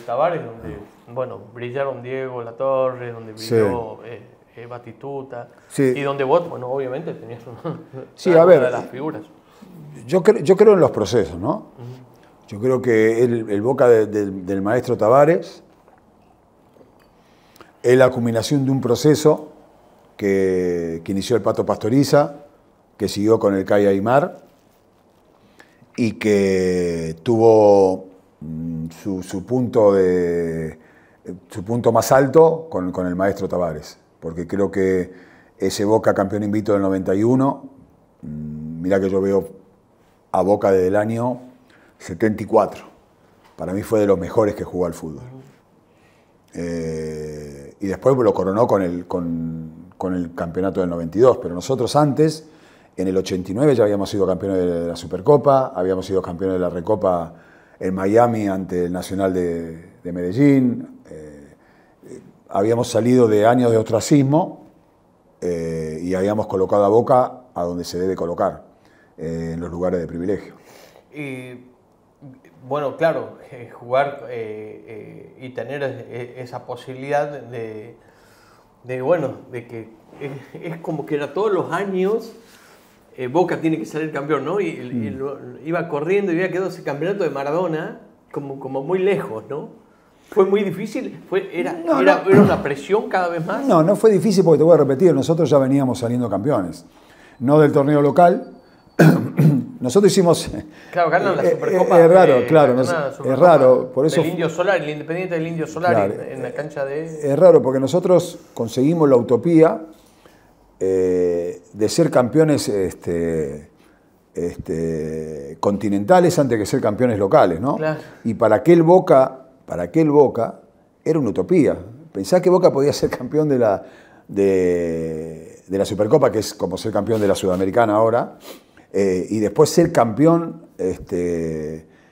Tavares donde, bueno, brillaron Diego Latorre, donde brilló Batistuta, y donde vos, bueno, obviamente tenías una de las figuras. Yo creo en los procesos, ¿no? Yo creo que el Boca del maestro Tavares es la culminación de un proceso que inició el Pato Pastoriza, que siguió con el Cay Aymar y que tuvo su punto más alto con el maestro Tavares, porque creo que ese Boca campeón invicto del 91, mirá que yo veo a Boca desde el año 74, para mí fue de los mejores que jugó al fútbol. Y después lo coronó con el campeonato del 92, pero nosotros antes, en el 89 ya habíamos sido campeones de la Supercopa, habíamos sido campeones de la Recopa en Miami ante el Nacional de Medellín, habíamos salido de años de ostracismo y habíamos colocado a Boca a donde se debe colocar, en los lugares de privilegio. Bueno, claro, jugar y tener esa posibilidad de que es como que era todos los años Boca tiene que salir campeón, ¿no? Y iba corriendo y había quedado ese campeonato de Maradona como muy lejos, ¿no? ¿Fue muy difícil? ¿Era una presión cada vez más? No fue difícil porque te voy a repetir, nosotros ya veníamos saliendo campeones, no del torneo local. Nosotros hicimos... Claro, ganan la Supercopa. Es raro, claro. Es raro. Por eso, el Indio Solar, el Independiente del Indio Solar, claro, en la cancha de... Es raro porque nosotros conseguimos la utopía de ser campeones continentales antes que ser campeones locales, ¿no? Claro. Y para aquel Boca era una utopía. Pensá que Boca podía ser campeón de la Supercopa, que es como ser campeón de la Sudamericana ahora, y después ser campeón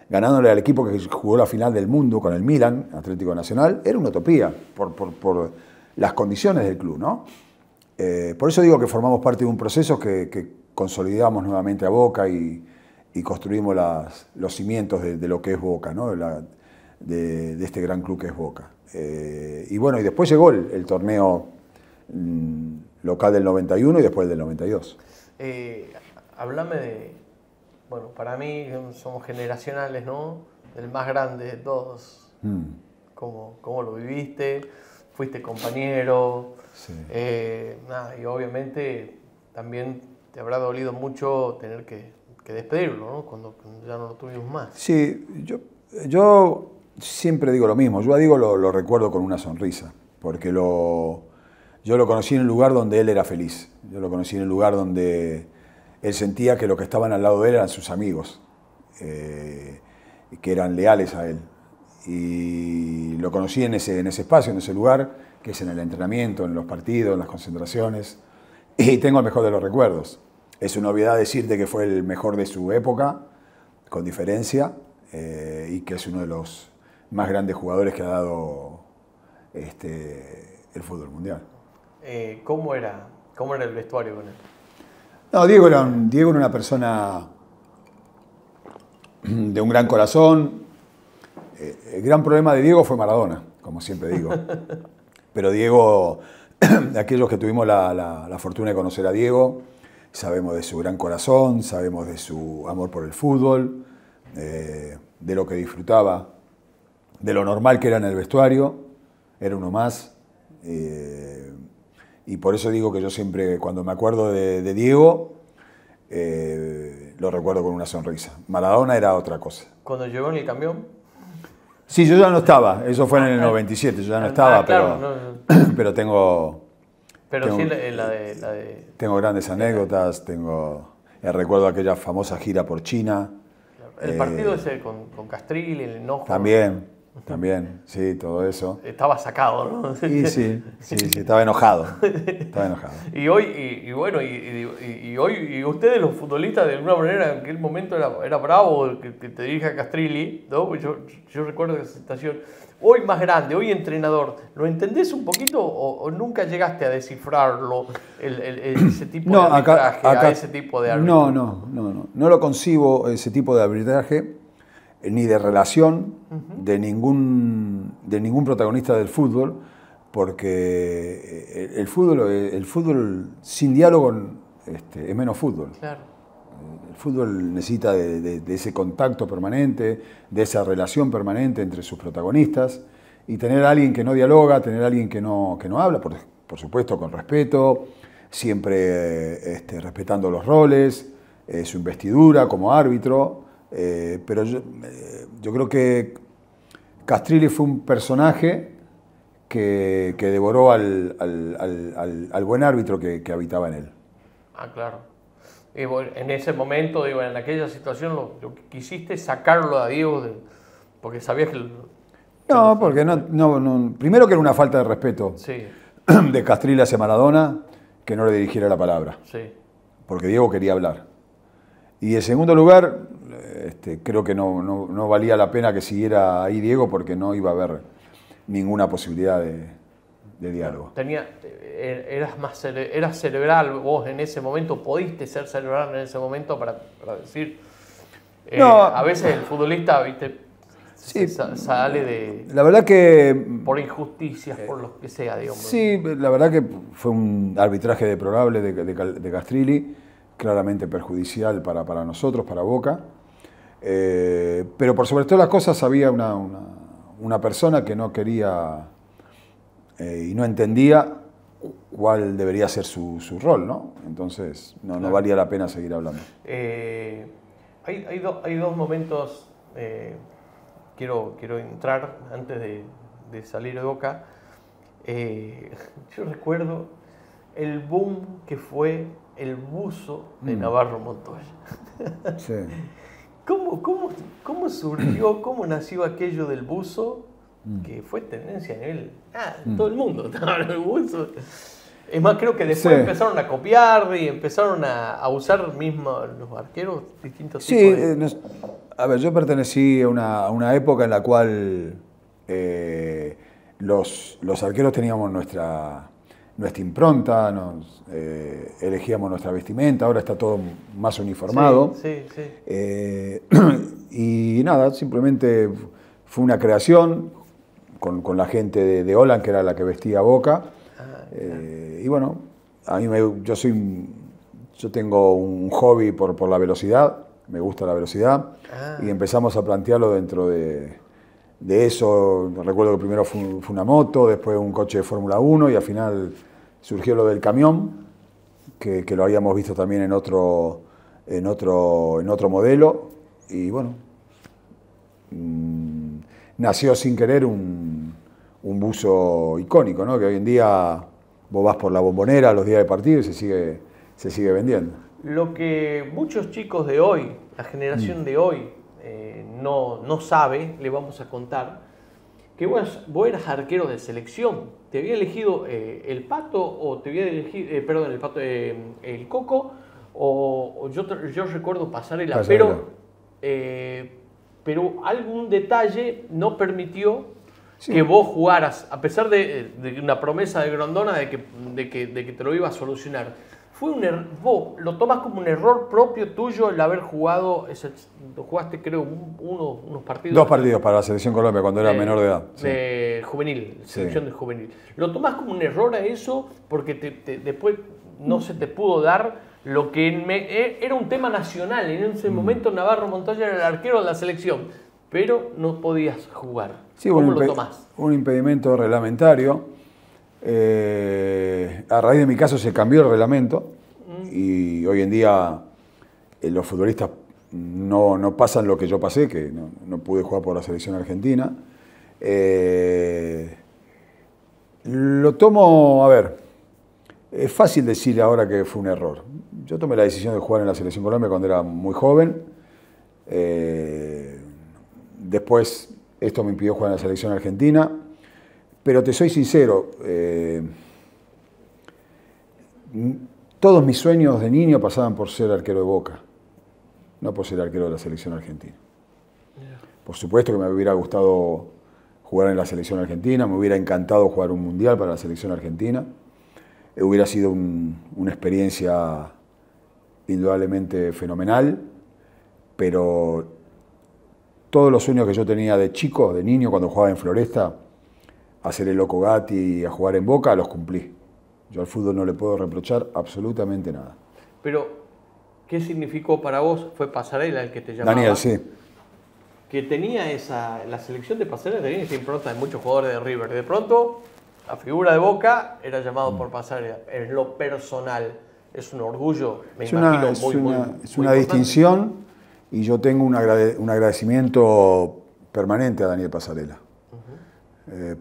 ganándole al equipo que jugó la final del mundo con el Milan, Atlético Nacional, era una utopía por las condiciones del club, ¿no? Por eso digo que formamos parte de un proceso que consolidamos nuevamente a Boca y construimos los cimientos de lo que es Boca, ¿no? De este gran club que es Boca. Y bueno, y después llegó el torneo local del 91 y después del 92. Háblame de... Bueno, para mí somos generacionales, ¿no? El más grande de todos. ¿Cómo lo viviste? ¿Fuiste compañero? Sí. Y obviamente también te habrá dolido mucho tener que despedirlo, ¿no? Cuando ya no lo tuvimos más. Sí, yo siempre digo lo mismo. Yo a Diego lo recuerdo con una sonrisa, porque yo lo conocí en un lugar donde él era feliz. Yo lo conocí en un lugar donde él sentía que los que estaban al lado de él eran sus amigos, que eran leales a él. Y lo conocí en ese espacio, en ese lugar, que es en el entrenamiento, en los partidos, en las concentraciones, y tengo el mejor de los recuerdos. Es una obviedad decirte que fue el mejor de su época, con diferencia, y que es uno de los más grandes jugadores que ha dado el fútbol mundial. ¿Cómo era el vestuario con él? No, Diego era una persona de un gran corazón. El gran problema de Diego fue Maradona, como siempre digo. Pero Diego, aquellos que tuvimos la fortuna de conocer a Diego, sabemos de su gran corazón, sabemos de su amor por el fútbol, de lo que disfrutaba, de lo normal que era en el vestuario, era uno más. Y por eso digo que yo siempre, cuando me acuerdo de Diego, lo recuerdo con una sonrisa. Maradona era otra cosa. ¿Cuando llegó en el camión? Sí, yo ya no estaba, eso fue en el 97, yo ya no estaba, claro, pero tengo... Pero sí la de... Tengo grandes anécdotas, recuerdo aquella famosa gira por China. El partido ese con Castrilli, el enojo. También, También, sí, todo eso. Estaba sacado, ¿no? Y sí, estaba enojado. Estaba enojado. Y hoy, y hoy, y ustedes los futbolistas de alguna manera en aquel momento era bravo que te dirija Castrilli, ¿no? Yo recuerdo esa situación. Hoy más grande, hoy entrenador, ¿lo entendés un poquito o nunca llegaste a descifrarlo, ese tipo de arbitraje, a ese tipo de árbitro? No lo concibo ese tipo de arbitraje, ni de relación de ningún protagonista del fútbol, porque el fútbol sin diálogo es menos fútbol. Claro. El fútbol necesita de ese contacto permanente, de esa relación permanente entre sus protagonistas, y tener a alguien que no dialoga, tener a alguien que no habla, por supuesto con respeto, siempre respetando los roles, su investidura como árbitro, pero yo creo que Castrilli fue un personaje que devoró al buen árbitro que habitaba en él. Ah, claro. Y bueno, en ese momento, digo, en aquella situación, lo que quisiste sacarlo a Diego, porque sabías que... No, porque no, primero que era una falta de respeto de Castrilli hacia Maradona, que no le dirigiera la palabra, porque Diego quería hablar. Y en segundo lugar, creo que no valía la pena que siguiera ahí Diego, porque no iba a haber ninguna posibilidad de diálogo. Eras cerebral vos en ese momento, pudiste ser cerebral en ese momento para decir... a veces el futbolista, viste, sale de... La verdad que... Por injusticias, por lo que sea, digamos. Sí, la verdad que fue un arbitraje deplorable de Castrilli, claramente perjudicial para nosotros, para Boca. Pero por sobre todas las cosas había una persona que no quería y no entendía cuál debería ser su rol, ¿no? Entonces no valía la pena seguir hablando. Hay dos momentos, quiero entrar antes de salir de Boca. Yo recuerdo el boom que fue el buzo de Navarro Montoya. Sí. ¿Cómo surgió, cómo nació aquello del buzo? Que fue tendencia a nivel... todo el mundo estaba en el buzo. Es más, creo que después empezaron a copiar y empezaron a usar mismo los arqueros distintos tipos de... A ver, yo pertenecí a una época en la cual los arqueros teníamos nuestra impronta, elegíamos nuestra vestimenta, ahora está todo más uniformado. Sí. Y nada, simplemente fue una creación con la gente de Holland, que era la que vestía Boca. Y bueno, a mí yo tengo un hobby por la velocidad, me gusta la velocidad, y empezamos a plantearlo dentro de eso. Recuerdo que primero fue una moto, después un coche de Fórmula 1, y al final surgió lo del camión, que lo habíamos visto también en otro modelo, y bueno, nació sin querer un buzo icónico, ¿no? Que hoy en día vos vas por la Bombonera los días de partido y se sigue vendiendo. Lo que muchos chicos de hoy, la generación de hoy, no sabe, le vamos a contar, que vos eras arquero de selección. Te había elegido el Pato, o te había elegido, el Pato, el Coco, o yo recuerdo Pasarela, pero algún detalle no permitió que vos jugaras, a pesar de una promesa de Grondona de que te lo iba a solucionar. Vos lo tomás como un error propio tuyo el haber jugado, jugaste creo unos partidos. 2 partidos para la Selección Colombia cuando era menor de edad. De juvenil, selección de juvenil. ¿Lo tomás como un error a eso porque después no se te pudo dar lo que era un tema nacional? En ese momento Navarro Montoya era el arquero de la selección, pero no podías jugar. Sí, ¿Cómo lo tomás? Un impedimento reglamentario. A raíz de mi caso se cambió el reglamento y hoy en día los futbolistas no pasan lo que yo pasé, que no pude jugar por la selección argentina. Lo tomo, a ver, es fácil decir ahora que fue un error. Yo tomé la decisión de jugar en la Selección Colombia cuando era muy joven. Después Esto me impidió jugar en la selección argentina. Pero te soy sincero, todos mis sueños de niño pasaban por ser arquero de Boca, no por ser arquero de la selección argentina. Por supuesto que me hubiera gustado jugar en la selección argentina, me hubiera encantado jugar un mundial para la selección argentina. Hubiera sido una experiencia indudablemente fenomenal, pero todos los sueños que yo tenía de chico, de niño, cuando jugaba en Floresta, a ser el Loco Gatti y a jugar en Boca, los cumplí. Yo al fútbol no le puedo reprochar absolutamente nada. Pero, ¿qué significó para vos? ¿Fue Pasarela el que te llamaba? Daniel, sí. Que tenía la selección de Pasarela tenía esa impronta de muchos jugadores de River. De pronto, la figura de Boca era llamado por Pasarela. En lo personal, es un orgullo, me imagino, es una distinción, y yo tengo un agradecimiento permanente a Daniel Pasarela.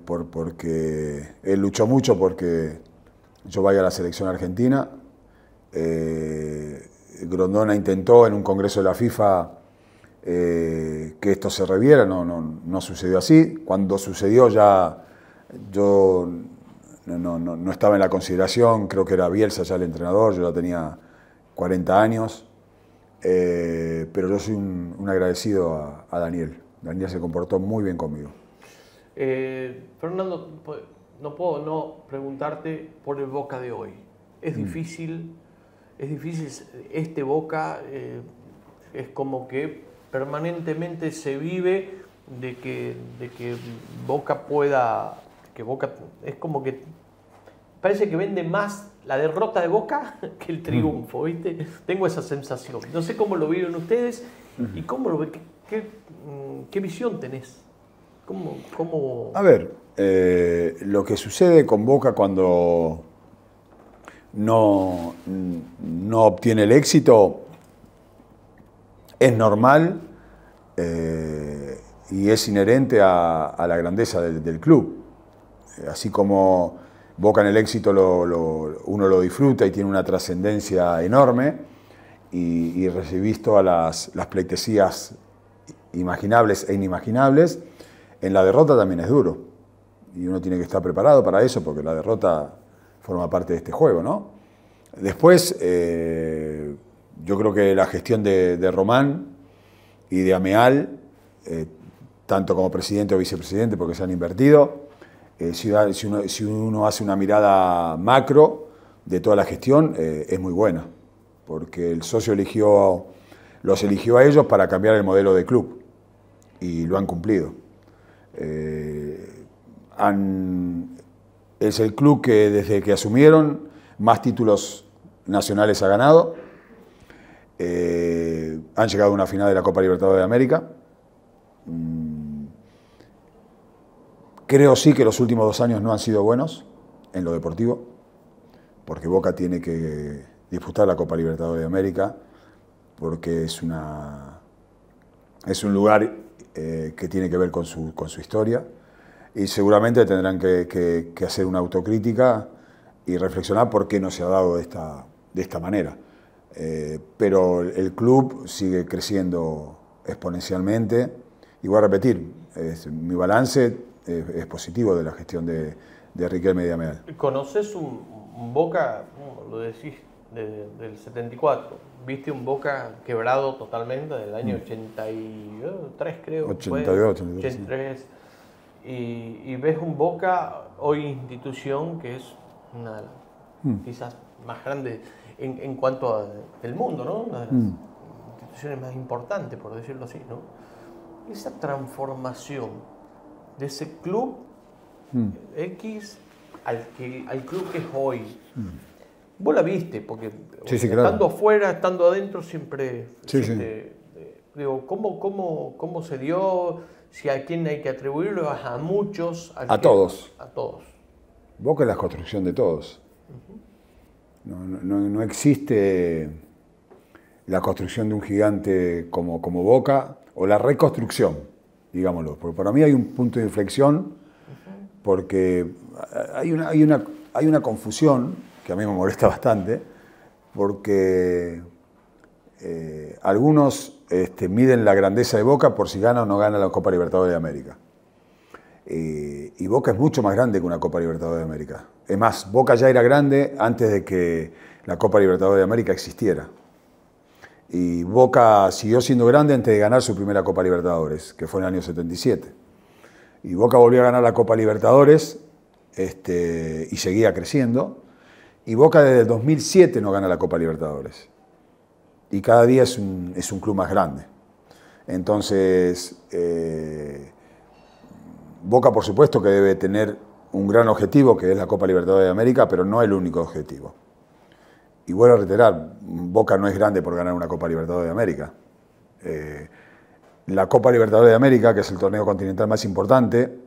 Porque él luchó mucho porque yo vaya a la selección argentina. Grondona intentó en un congreso de la FIFA que esto se reviera, no sucedió así. Cuando sucedió ya yo no estaba en la consideración, creo que era Bielsa ya el entrenador, yo ya tenía 40 años, pero yo soy un agradecido a Daniel. Daniel se comportó muy bien conmigo. Fernando, no puedo no preguntarte por el Boca de hoy. Es difícil este Boca, es como que permanentemente se vive de que Boca pueda, que Boca es como que parece que vende más la derrota de Boca que el triunfo, ¿viste? Tengo esa sensación. No sé cómo lo viven ustedes y cómo lo ven, qué visión tenés. ¿Cómo? A ver, lo que sucede con Boca cuando no obtiene el éxito es normal y es inherente a la grandeza del club. Así como Boca en el éxito uno lo disfruta y tiene una trascendencia enorme, y recibís todas las pleitesías imaginables e inimaginables, en la derrota también es duro. Y uno tiene que estar preparado para eso, porque la derrota forma parte de este juego, ¿no? Después, yo creo que la gestión de Román y de Ameal, tanto como presidente o vicepresidente, porque se han invertido, si uno hace una mirada macro de toda la gestión, es muy buena, porque el socio los eligió a ellos para cambiar el modelo de club, y lo han cumplido. Es el club que desde que asumieron más títulos nacionales ha ganado. Han llegado a una final de la Copa Libertadores de América. Creo sí que los últimos 2 años no han sido buenos en lo deportivo, porque Boca tiene que disputar la Copa Libertadores de América, porque es un lugar que tiene que ver con su historia, y seguramente tendrán que hacer una autocrítica y reflexionar por qué no se ha dado de esta manera. Pero el club sigue creciendo exponencialmente, y voy a repetir, mi balance es positivo de la gestión de Riquelme y de Ameal. ¿Conoces un Boca, lo decís, del 74? ¿Viste un Boca quebrado totalmente del año 83, creo? 82, 83. Y ves un Boca, hoy institución, que es una de las quizás más grandes en cuanto del mundo, ¿no? Una de las instituciones más importantes, por decirlo así, ¿no? Esa transformación de ese club X al club que es hoy. Vos la viste, porque sí, estando claro. afuera, estando adentro, siempre... Sí. Digo, ¿cómo se dio? Si a quién hay que atribuirlo, a muchos. A todos. A todos. Boca es la construcción de todos. No existe la construcción de un gigante como Boca, o la reconstrucción, digámoslo. Porque para mí hay un punto de inflexión, porque hay una confusión que a mí me molesta bastante, porque algunos miden la grandeza de Boca por si gana o no gana la Copa Libertadores de América. Y Boca es mucho más grande que una Copa Libertadores de América. Es más, Boca ya era grande antes de que la Copa Libertadores de América existiera. Y Boca siguió siendo grande antes de ganar su primera Copa Libertadores, que fue en el año 77. Y Boca volvió a ganar la Copa Libertadores y seguía creciendo. Y Boca desde el 2007 no gana la Copa Libertadores. Y cada día es un club más grande. Entonces, Boca por supuesto que debe tener un gran objetivo, que es la Copa Libertadores de América, pero no el único objetivo. Y vuelvo a reiterar, Boca no es grande por ganar una Copa Libertadores de América. La Copa Libertadores de América, que es el torneo continental más importante,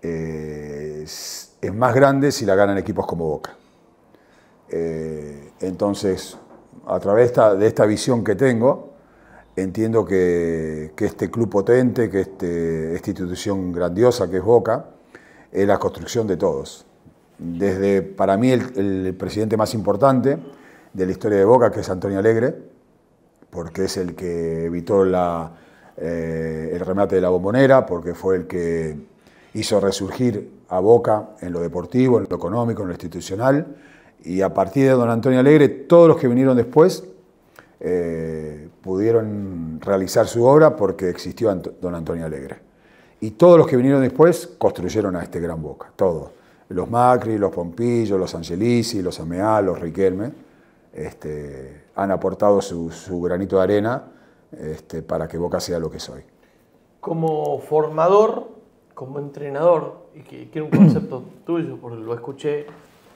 es más grande si la ganan equipos como Boca. Entonces, a través de esta visión que tengo, entiendo que este club potente, que esta institución grandiosa que es Boca, es la construcción de todos. Desde, para mí, el presidente más importante de la historia de Boca, que es Antonio Alegre, porque es el que evitó el remate de la Bombonera, porque fue el que hizo resurgir a Boca en lo deportivo, en lo económico, en lo institucional, y a partir de don Antonio Alegre, todos los que vinieron después pudieron realizar su obra porque existió don Antonio Alegre. Y todos los que vinieron después construyeron a este gran Boca, todos. Los Macri, los Pompillo, los Angelici, los Ameal, los Riquelme, han aportado su granito de arena para que Boca sea lo que soy. Como formador, como entrenador, y que quiero un concepto tuyo, porque lo escuché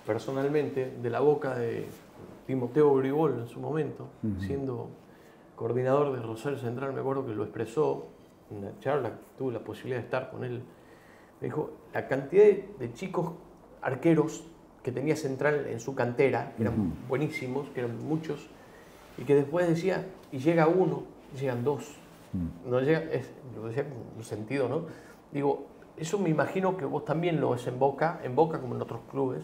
personalmente, de la boca de Timoteo Gribol en su momento, siendo coordinador de Rosario Central, me acuerdo que lo expresó en una charla, tuve la posibilidad de estar con él. Me dijo, la cantidad de chicos arqueros que tenía Central en su cantera, que eran buenísimos, que eran muchos, y que después decía, y llega uno, y llegan dos. No llega, lo decía con un sentido, ¿no? Digo, eso me imagino que vos también lo ves en Boca como en otros clubes.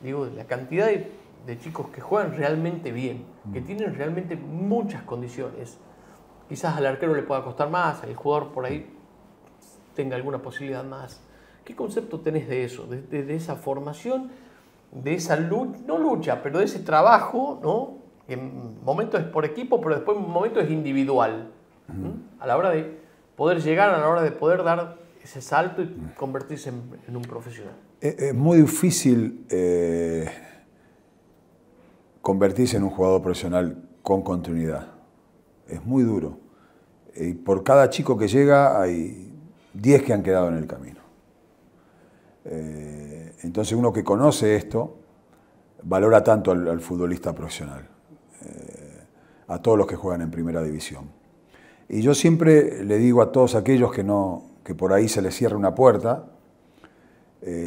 Digo, la cantidad de chicos que juegan realmente bien, que tienen realmente muchas condiciones. Quizás al arquero le pueda costar más, al jugador por ahí tenga alguna posibilidad más. ¿Qué concepto tenés de eso, de esa formación, de esa lucha, no lucha, pero de ese trabajo, ¿no? Que en momentos es por equipo, pero después en momentos es individual, a la hora de poder llegar, a la hora de poder dar ese salto y convertirse en un profesional? Es muy difícil convertirse en un jugador profesional con continuidad. Es muy duro. Y por cada chico que llega hay 10 que han quedado en el camino. Entonces uno que conoce esto valora tanto al futbolista profesional, a todos los que juegan en primera división. Y yo siempre le digo a todos aquellos que por ahí se les cierra una puerta,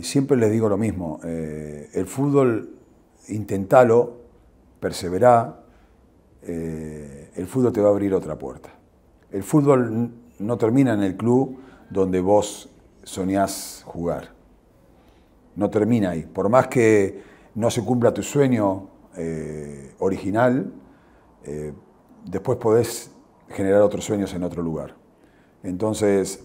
siempre les digo lo mismo, el fútbol, intentalo, perseverá, el fútbol te va a abrir otra puerta. El fútbol no termina en el club donde vos soñás jugar. No termina ahí. Por más que no se cumpla tu sueño original, después podés generar otros sueños en otro lugar. Entonces,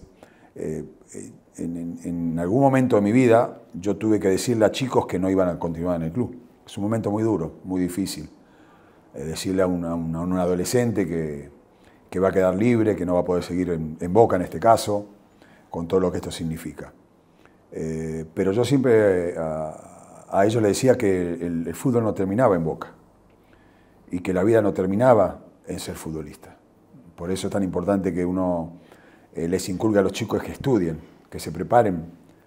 en algún momento de mi vida, yo tuve que decirle a chicos que no iban a continuar en el club. Es un momento muy duro, muy difícil. Decirle a un adolescente que va a quedar libre, que no va a poder seguir en Boca en este caso, con todo lo que esto significa. Pero yo siempre a ellos les decía que el fútbol no terminaba en Boca y que la vida no terminaba en ser futbolista. Por eso es tan importante que uno les inculque a los chicos que estudien, que se preparen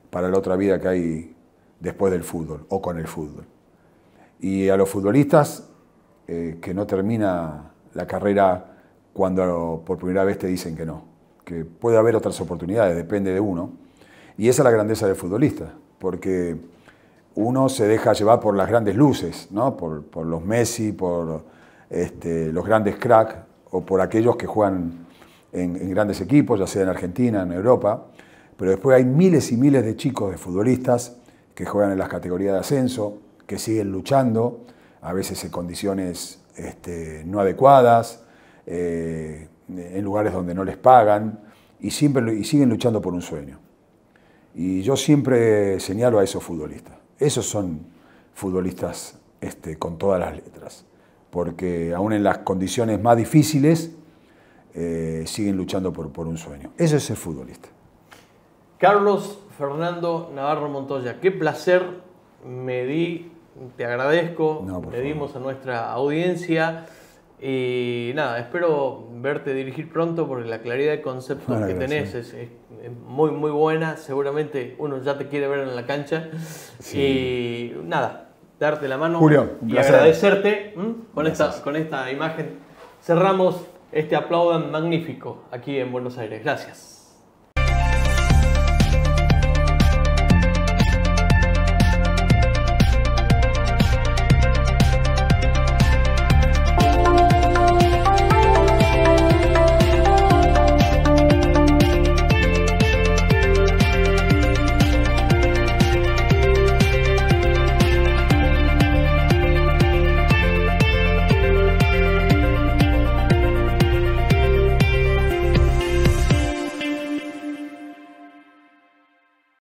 para la otra vida que hay después del fútbol o con el fútbol. Y a los futbolistas que no termina la carrera cuando por primera vez te dicen que no, que puede haber otras oportunidades, depende de uno. Y esa es la grandeza del futbolista, porque uno se deja llevar por las grandes luces, ¿no? por los Messi, por los grandes cracks, o por aquellos que juegan en grandes equipos, ya sea en Argentina, en Europa, pero después hay miles y miles de chicos, de futbolistas, que juegan en las categorías de ascenso, que siguen luchando, a veces en condiciones no adecuadas, en lugares donde no les pagan, y siguen luchando por un sueño. Y yo siempre señalo a esos futbolistas. Esos son futbolistas con todas las letras, porque aún en las condiciones más difíciles siguen luchando por un sueño. Ese es el futbolista. Carlos Fernando Navarro Montoya, qué placer me di, te agradezco, le dimos a nuestra audiencia y nada, espero verte dirigir pronto porque la claridad de conceptos que tenés es muy muy buena, seguramente uno ya te quiere ver en la cancha y nada, darte la mano, Julio, y agradecerte con esta imagen. Cerramos este Aplaudan magnífico aquí en Buenos Aires. Gracias.